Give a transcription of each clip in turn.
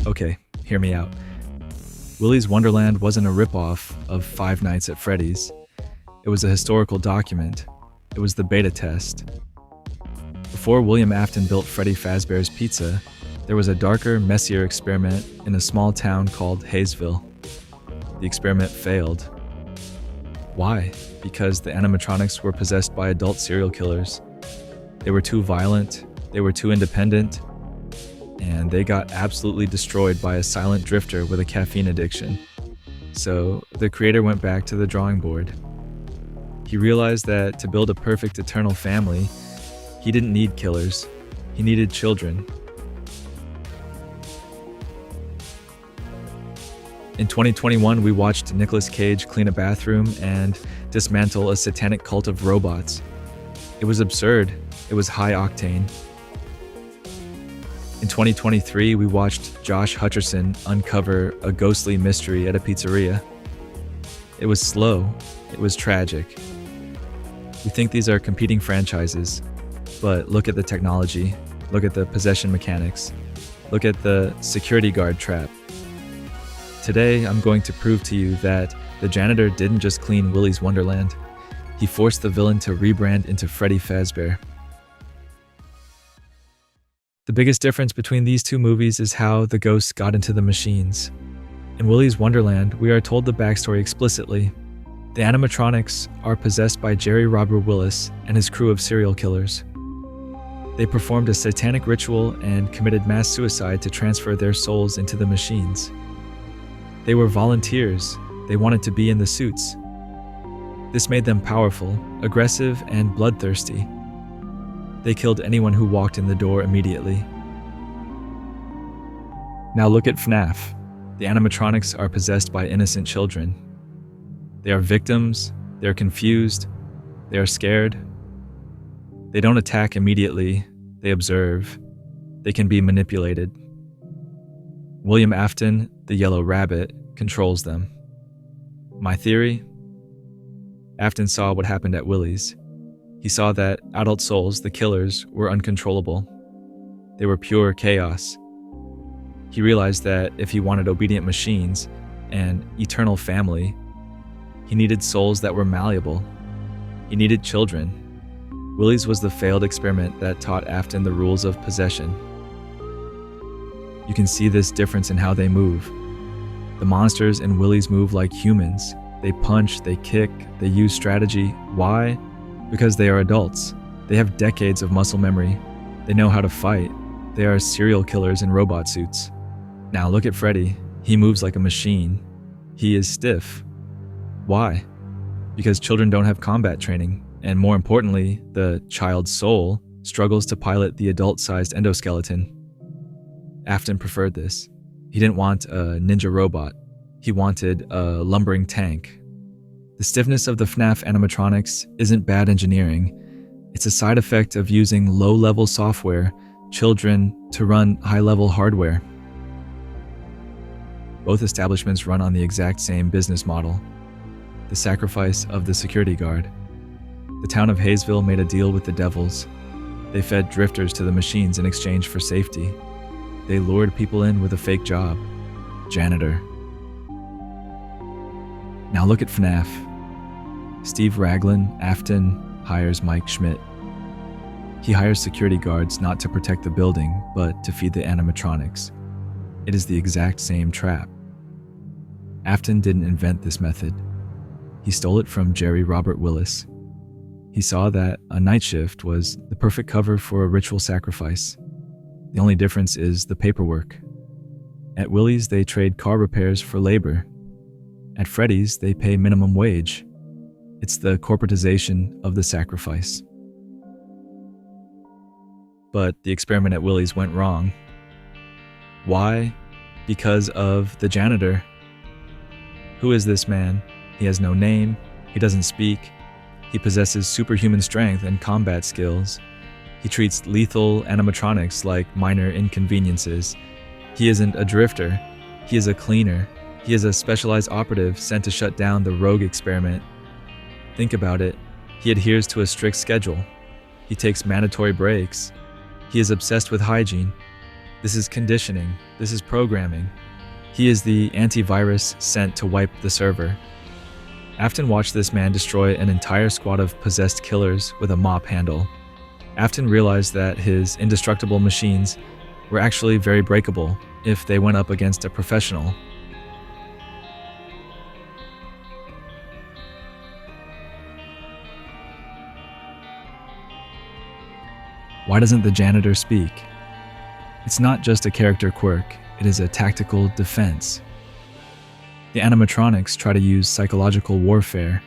Okay, hear me out. Willy's Wonderland wasn't a ripoff of Five Nights at Freddy's. It was a historical document. It was the beta test. Before William Afton built Freddy Fazbear's Pizza, there was a darker, messier experiment in a small town called Hayesville. The experiment failed. Why? Because the animatronics were possessed by adult serial killers. They were too violent, they were too independent, and they got absolutely destroyed by a silent drifter with a caffeine addiction. So the creator went back to the drawing board. He realized that to build a perfect eternal family, he didn't need killers, he needed children. In 2021, we watched Nicolas Cage clean a bathroom and dismantle a satanic cult of robots. It was absurd, it was high octane. In 2023, we watched Josh Hutcherson uncover a ghostly mystery at a pizzeria. It was slow, it was tragic. We think these are competing franchises, but look at the technology, look at the possession mechanics, look at the security guard trap. Today, I'm going to prove to you that the janitor didn't just clean Willy's Wonderland, he forced the villain to rebrand into Freddy Fazbear. The biggest difference between these two movies is how the ghosts got into the machines. In Willy's Wonderland, we are told the backstory explicitly. The animatronics are possessed by Jerry Robert Willis and his crew of serial killers. They performed a satanic ritual and committed mass suicide to transfer their souls into the machines. They were volunteers. They wanted to be in the suits. This made them powerful, aggressive, and bloodthirsty. They killed anyone who walked in the door immediately. Now look at FNAF. The animatronics are possessed by innocent children. They are victims, they are confused, they are scared. They don't attack immediately, they observe. They can be manipulated. William Afton, the Yellow Rabbit, controls them. My theory? Afton saw what happened at Willy's. He saw that adult souls, the killers, were uncontrollable. They were pure chaos. He realized that if he wanted obedient machines and eternal family, he needed souls that were malleable. He needed children. Willy's was the failed experiment that taught Afton the rules of possession. You can see this difference in how they move. The monsters in Willy's move like humans. They punch, they kick, they use strategy. Why? Because they are adults. They have decades of muscle memory. They know how to fight. They are serial killers in robot suits. Now look at Freddy. He moves like a machine. He is stiff. Why? Because children don't have combat training, and more importantly, the child's soul struggles to pilot the adult-sized endoskeleton. Afton preferred this. He didn't want a ninja robot. He wanted a lumbering tank. The stiffness of the FNAF animatronics isn't bad engineering. It's a side effect of using low-level software, children, to run high-level hardware. Both establishments run on the exact same business model. The sacrifice of the security guard. The town of Hayesville made a deal with the devils. They fed drifters to the machines in exchange for safety. They lured people in with a fake job. Janitor. Now look at FNAF. Steve Raglan, Afton, hires Mike Schmidt. He hires security guards not to protect the building, but to feed the animatronics. It is the exact same trap. Afton didn't invent this method. He stole it from Jerry Robert Willis. He saw that a night shift was the perfect cover for a ritual sacrifice. The only difference is the paperwork. At Willy's, they trade car repairs for labor. At Freddy's, they pay minimum wage. It's the corporatization of the sacrifice. But the experiment at Willy's went wrong. Why? Because of the janitor. Who is this man? He has no name, he doesn't speak, he possesses superhuman strength and combat skills. He treats lethal animatronics like minor inconveniences. He isn't a drifter, he is a cleaner. He is a specialized operative sent to shut down the rogue experiment. Think about it. He adheres to a strict schedule. He takes mandatory breaks. He is obsessed with hygiene. This is conditioning. This is programming. He is the antivirus sent to wipe the server. Afton watched this man destroy an entire squad of possessed killers with a mop handle. Afton realized that his indestructible machines were actually very breakable if they went up against a professional. Why doesn't the janitor speak? It's not just a character quirk, it is a tactical defense. The animatronics try to use psychological warfare.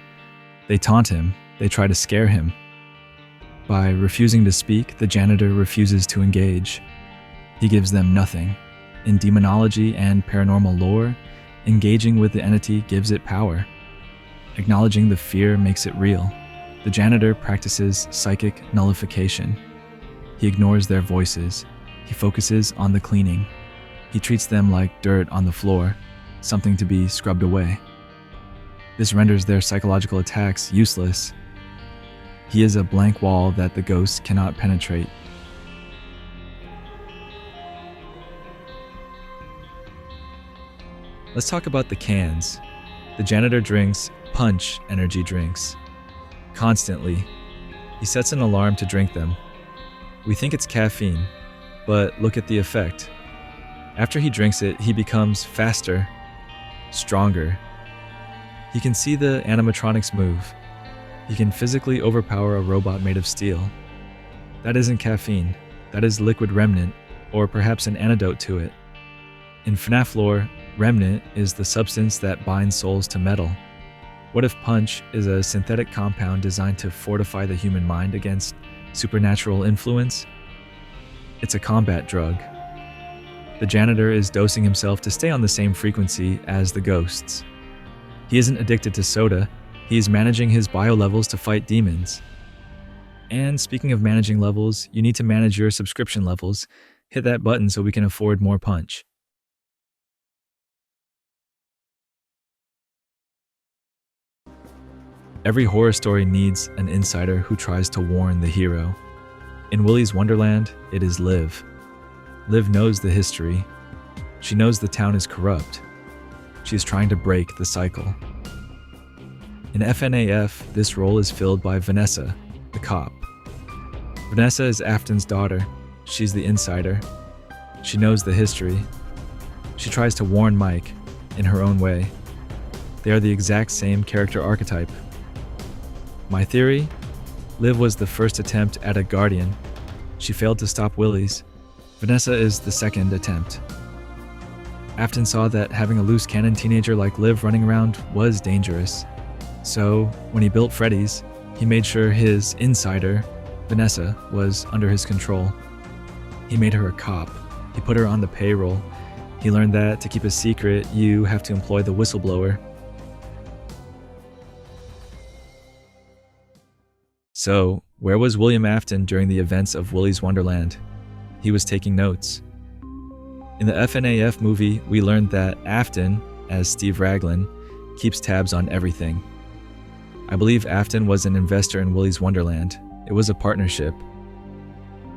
They taunt him, they try to scare him. By refusing to speak, the janitor refuses to engage. He gives them nothing. In demonology and paranormal lore, engaging with the entity gives it power. Acknowledging the fear makes it real. The janitor practices psychic nullification. He ignores their voices. He focuses on the cleaning. He treats them like dirt on the floor, something to be scrubbed away. This renders their psychological attacks useless. He is a blank wall that the ghosts cannot penetrate. Let's talk about the cans. The janitor drinks punch energy drinks. Constantly. He sets an alarm to drink them. We think it's caffeine, but look at the effect. After he drinks it, he becomes faster, stronger. He can see the animatronics move. He can physically overpower a robot made of steel. That isn't caffeine. That is liquid remnant, or perhaps an antidote to it. In FNAF lore, remnant is the substance that binds souls to metal. What if punch is a synthetic compound designed to fortify the human mind against supernatural influence? It's a combat drug. The janitor is dosing himself to stay on the same frequency as the ghosts. He isn't addicted to soda, he is managing his bio levels to fight demons. And speaking of managing levels, you need to manage your subscription levels. Hit that button so we can afford more punch. Every horror story needs an insider who tries to warn the hero. In Willy's Wonderland, it is Liv. Liv knows the history. She knows the town is corrupt. She is trying to break the cycle. In FNAF, this role is filled by Vanessa, the cop. Vanessa is Afton's daughter. She's the insider. She knows the history. She tries to warn Mike in her own way. They are the exact same character archetype. My theory? Liv was the first attempt at a guardian. She failed to stop Willy's. Vanessa is the second attempt. Afton saw that having a loose cannon teenager like Liv running around was dangerous. So, when he built Freddy's, he made sure his insider, Vanessa, was under his control. He made her a cop. He put her on the payroll. He learned that to keep a secret, you have to employ the whistleblower. So, where was William Afton during the events of Willy's Wonderland? He was taking notes. In the FNAF movie, we learned that Afton, as Steve Raglan, keeps tabs on everything. I believe Afton was an investor in Willy's Wonderland. It was a partnership.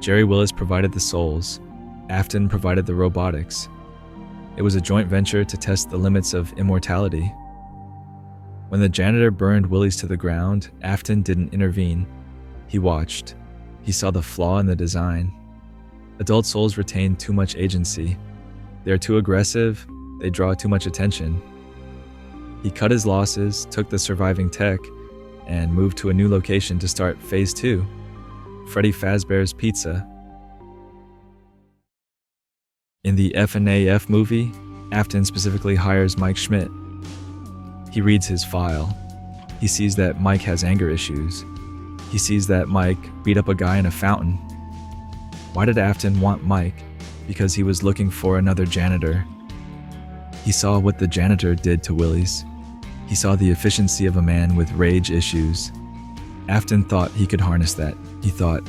Jerry Willis provided the souls. Afton provided the robotics. It was a joint venture to test the limits of immortality. When the janitor burned Willy's to the ground, Afton didn't intervene. He watched. He saw the flaw in the design. Adult souls retain too much agency. They're too aggressive, they draw too much attention. He cut his losses, took the surviving tech, and moved to a new location to start Phase 2, Freddy Fazbear's Pizza. In the FNAF movie, Afton specifically hires Mike Schmidt. He reads his file. He sees that Mike has anger issues. He sees that Mike beat up a guy in a fountain. Why did Afton want Mike? Because he was looking for another janitor. He saw what the janitor did to Willy's. He saw the efficiency of a man with rage issues. Afton thought he could harness that. He thought,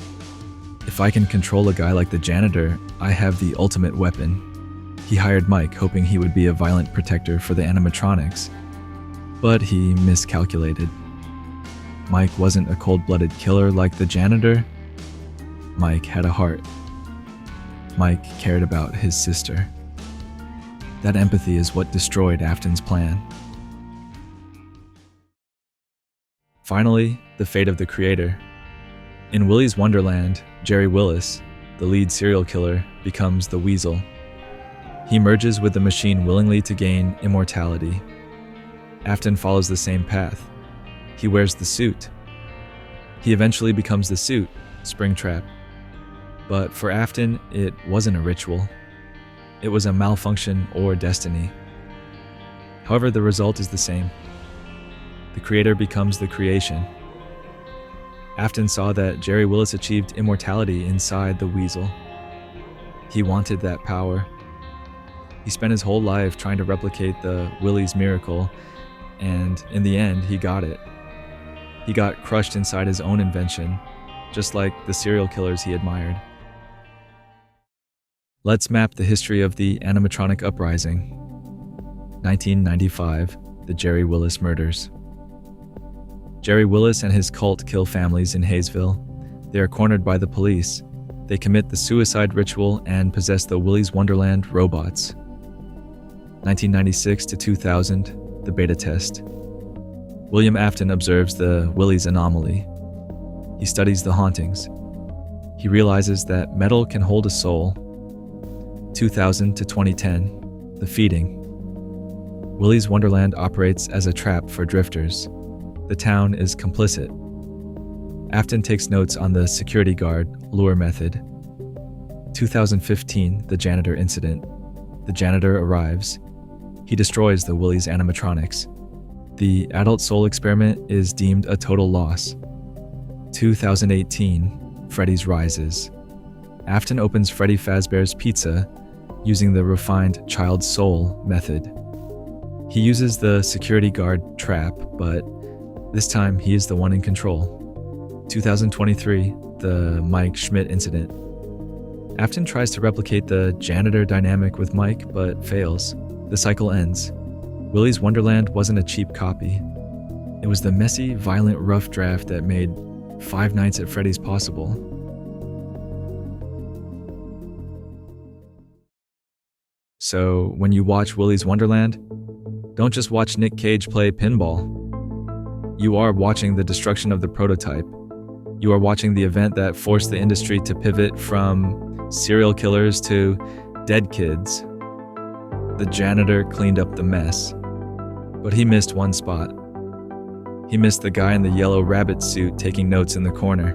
if I can control a guy like the janitor, I have the ultimate weapon. He hired Mike, hoping he would be a violent protector for the animatronics. But he miscalculated. Mike wasn't a cold-blooded killer like the janitor. Mike had a heart. Mike cared about his sister. That empathy is what destroyed Afton's plan. Finally, the fate of the creator. In Willy's Wonderland, Jerry Willis, the lead serial killer, becomes the Weasel. He merges with the machine willingly to gain immortality. Afton follows the same path. He wears the suit. He eventually becomes the suit, Springtrap. But for Afton, it wasn't a ritual. It was a malfunction or destiny. However, the result is the same. The creator becomes the creation. Afton saw that Jerry Willis achieved immortality inside the Weasel. He wanted that power. He spent his whole life trying to replicate the Willy's miracle, and in the end, he got it. He got crushed inside his own invention, just like the serial killers he admired. Let's map the history of the animatronic uprising. 1995, the Jerry Willis murders. Jerry Willis and his cult kill families in Hayesville. They are cornered by the police. They commit the suicide ritual and possess the Willy's Wonderland robots. 1996 to 2000, the beta test. William Afton observes the Willy's anomaly. He studies the hauntings. He realizes that metal can hold a soul. 2000 to 2010, the feeding. Willy's Wonderland operates as a trap for drifters. The town is complicit. Afton takes notes on the security guard lure method. 2015, the janitor incident. The janitor arrives. He destroys the Willy's animatronics. The adult soul experiment is deemed a total loss. 2018, Freddy's rises. Afton opens Freddy Fazbear's Pizza using the refined child soul method. He uses the security guard trap, but this time he is the one in control. 2023, the Mike Schmidt incident. Afton tries to replicate the janitor dynamic with Mike, but fails. The cycle ends. Willy's Wonderland wasn't a cheap copy. It was the messy, violent rough draft that made Five Nights at Freddy's possible. So, when you watch Willy's Wonderland, don't just watch Nick Cage play pinball. You are watching the destruction of the prototype. You are watching the event that forced the industry to pivot from serial killers to dead kids. The janitor cleaned up the mess, but he missed one spot. He missed the guy in the yellow rabbit suit taking notes in the corner.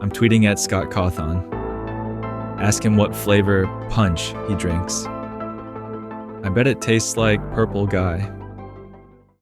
I'm tweeting at Scott Cawthon. Ask him what flavor punch he drinks. I bet it tastes like purple guy.